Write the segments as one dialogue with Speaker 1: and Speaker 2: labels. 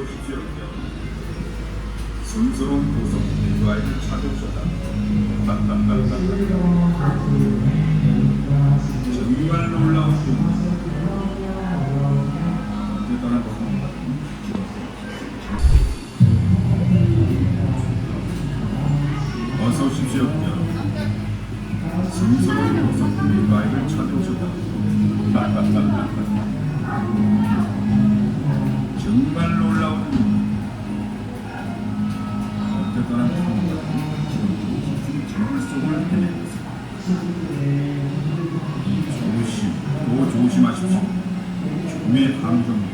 Speaker 1: 오십시오. 성스러운 보석 대가를 찾으셨다. 정말 놀라운 언제 떠나보습니다. 어서 오십시오. 성스러운 보석 대가를 찾으셨다. 정말 놀라운 언제 떠나보습니다. 정글 속을 헤매고 조심하십시오. 종의 함정과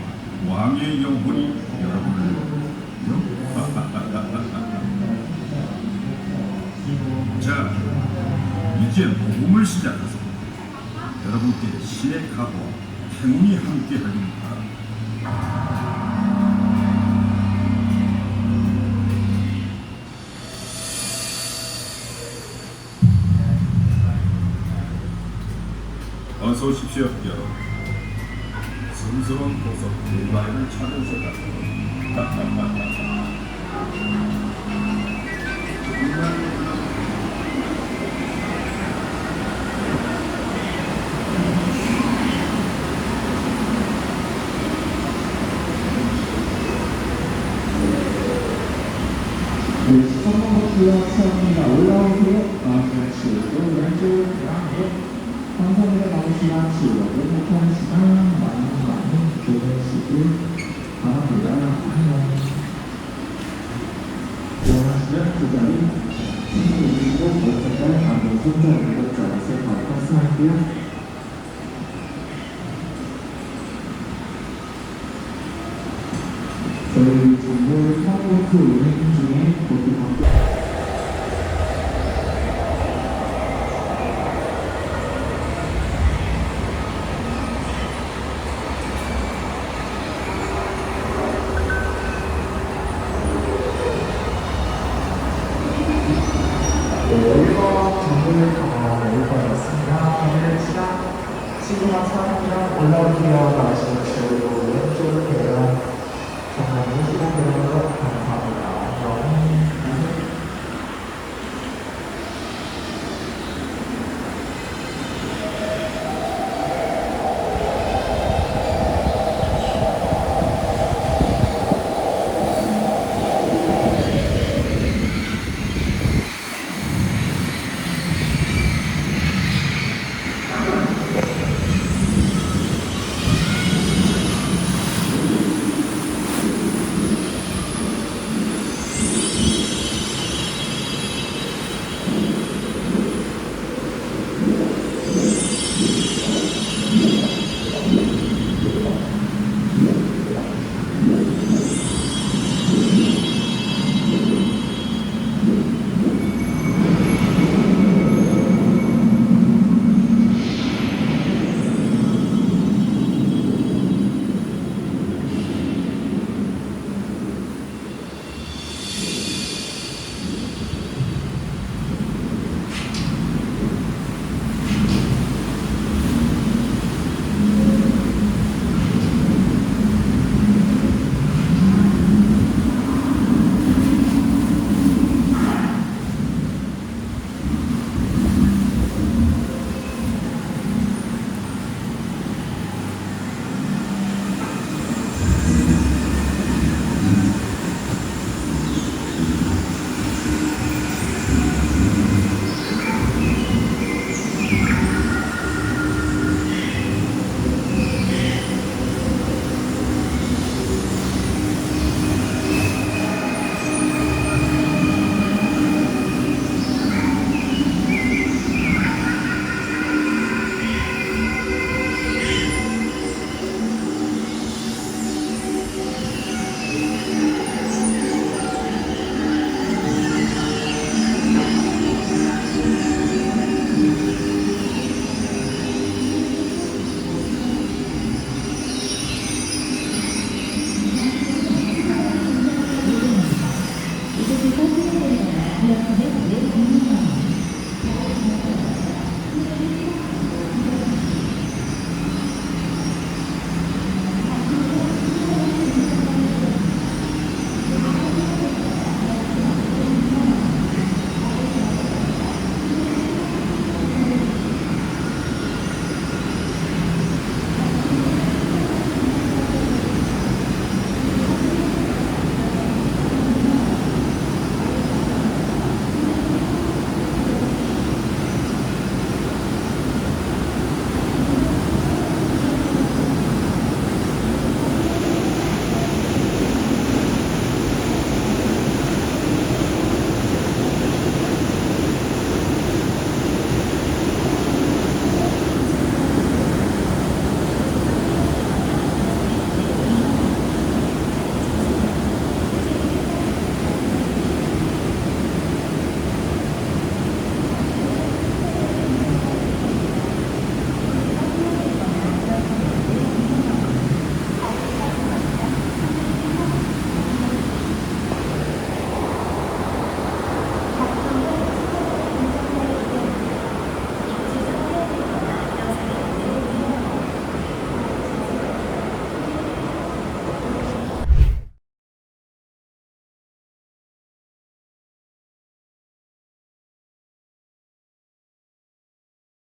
Speaker 1: 왕의 영혼이 여러분을 자, 이제 모험을 시작하소. 여러분께 신의 각오와 행운이 함께하길 바랍니다. 어서 오십시오. 성스러운 보석 대가를 찾으셨다.
Speaker 2: 선거부터 시작합니다. 올라오세요. 마음같이 왼쪽 양쪽 감사합니다. 나오시면 행복한 시간 많이 보내시길 바랍니다. 안녕. 원하시면 그 자리 친구이고 모색할 안전 손잡이로 잡아서 바로 말씀할게요. 저희 정보 사고트 운행 중에 고등학교 월거 정보를 올거였습니다. 오늘 시간 친구랑 사람이랑 올라오기와 마시는 지역으로 왼쪽으로 정말 시간 들어가서